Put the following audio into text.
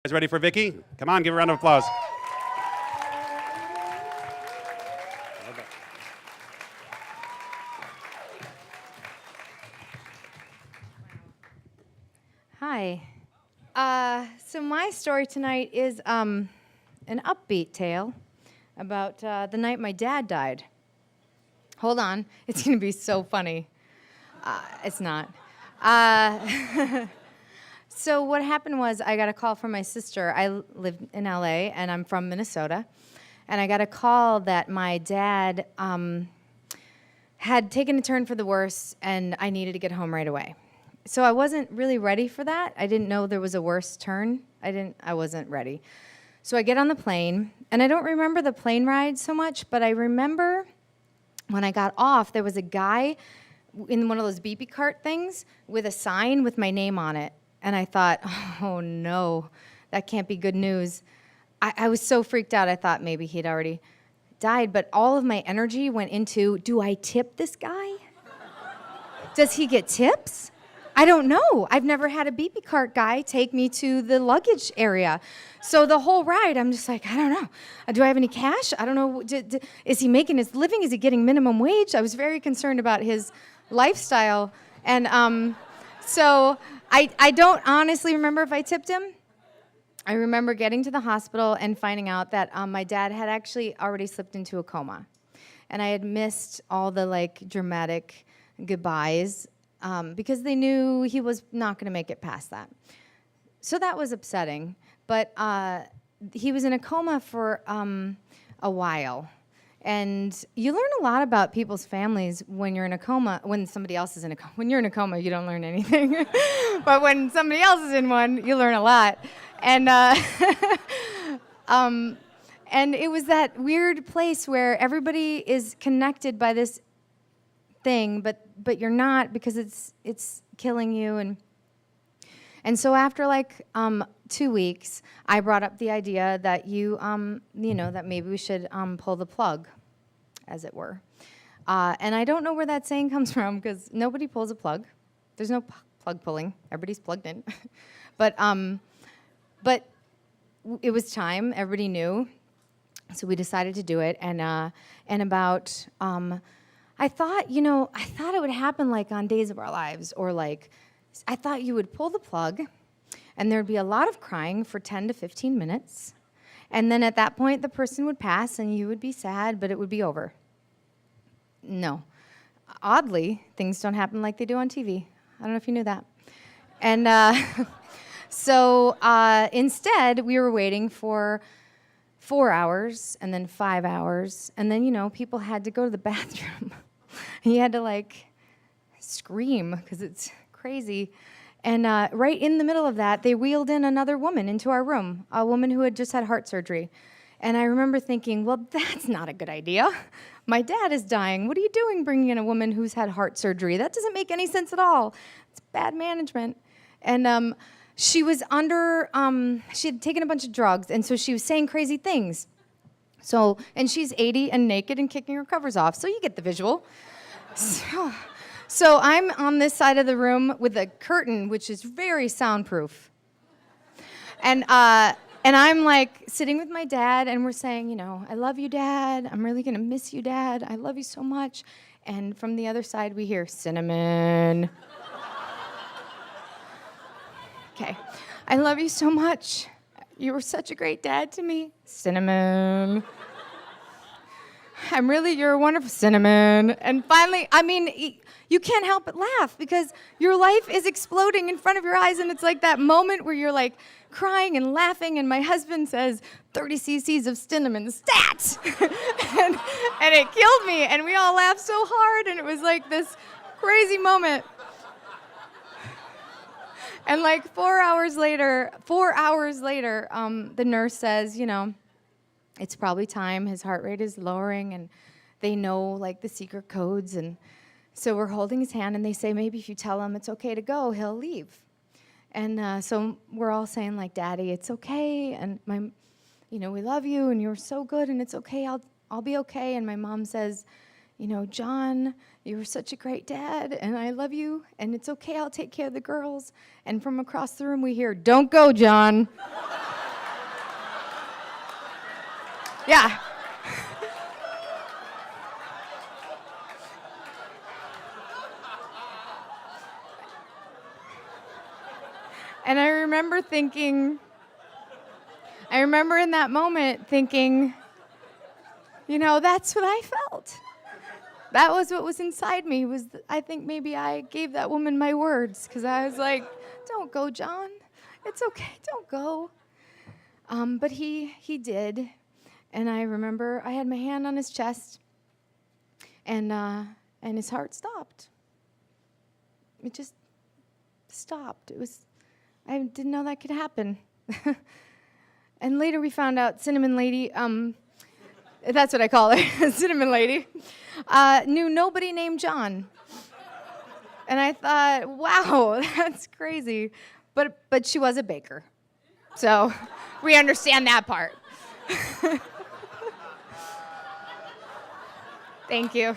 guys ready for Vicky? Come on, give a round of applause. Hi. So my story tonight is an upbeat tale about the night my dad died. Hold on, it's going to be so funny. It's not. So what happened was I got a call from my sister. I live in LA, and I'm from Minnesota. And I got a call that my dad had taken a turn for the worse, and I needed to get home right away. So I wasn't really ready for that. I didn't know there was a worse turn. I wasn't ready. So I get on the plane, and I don't remember the plane ride so much, but I remember when I got off, there was a guy in one of those beepy cart things with a sign with my name on it. And I thought, oh no, that can't be good news. I was so freaked out, I thought maybe he'd already died, but all of my energy went into, do I tip this guy? Does he get tips? I don't know. I've never had a beepy cart guy take me to the luggage area. So the whole ride, I'm just like, I don't know. Do I have any cash? I don't know. Is he making his living? Is he getting minimum wage? I was very concerned about his lifestyle. And so I don't honestly remember if I tipped him. I remember getting to the hospital and finding out that my dad had actually already slipped into a coma. And I had missed all the dramatic goodbyes because they knew he was not going to make it past that. So that was upsetting. But he was in a coma for a while. And you learn a lot about people's families when you're in a coma, when somebody else is in a coma. When you're in a coma, you don't learn anything. But when somebody else is in one, you learn a lot. And and it was that weird place where everybody is connected by this thing, but you're not, because it's killing you. And so after 2 weeks, I brought up the idea that that maybe we should pull the plug, as it were. And I don't know where that saying comes from, because nobody pulls a plug. There's no plug pulling. Everybody's plugged in. But it was time. Everybody knew. So we decided to do it. And about, I thought it would happen on Days of Our Lives, or I thought you would pull the plug, and there'd be a lot of crying for 10 to 15 minutes. And then at that point, the person would pass, and you would be sad, but it would be over. No. Oddly, things don't happen like they do on TV. I don't know if you knew that. And so instead, we were waiting for 4 hours, and then 5 hours, and then, people had to go to the bathroom. And you had to, scream, because it's crazy. And right in the middle of that, they wheeled in another woman into our room, a woman who had just had heart surgery. And I remember thinking, well, that's not a good idea. My dad is dying. What are you doing bringing in a woman who's had heart surgery? That doesn't make any sense at all. It's bad management. And she was she had taken a bunch of drugs, and so she was saying crazy things. And she's 80 and naked and kicking her covers off, so you get the visual. So I'm on this side of the room with a curtain, which is very soundproof. And I'm sitting with my dad, and we're saying, I love you, Dad. I'm really going to miss you, Dad. I love you so much. And from the other side, we hear, Cinnamon. Okay. I love you so much. You were such a great dad to me. Cinnamon. You're a wonderful Cinnamon. And finally, you can't help but laugh, because your life is exploding in front of your eyes, and it's that moment where you're crying and laughing, and my husband says, 30 cc's of cinnamon, stat! and it killed me, and we all laughed so hard, and it was this crazy moment. And 4 hours later, the nurse says, it's probably time. His heart rate is lowering, and they know the secret codes. And so we're holding his hand, and they say, maybe if you tell him it's okay to go, he'll leave. And so we're all saying Daddy, it's okay. And we love you, and you're so good, and it's okay. I'll be okay. And my mom says, John, you were such a great dad, and I love you, and it's okay. I'll take care of the girls. And from across the room, we hear, don't go, John. Yeah. And I remember in that moment thinking, that's what I felt. That was what was inside me. I think maybe I gave that woman my words because I was like, "Don't go, John. It's okay. Don't go." But he did, and I remember I had my hand on his chest, and his heart stopped. It just stopped. I didn't know that could happen. And later we found out Cinnamon Lady, that's what I call her, Cinnamon Lady, knew nobody named John. And I thought, wow, that's crazy. But she was a baker. So we understand that part. Thank you.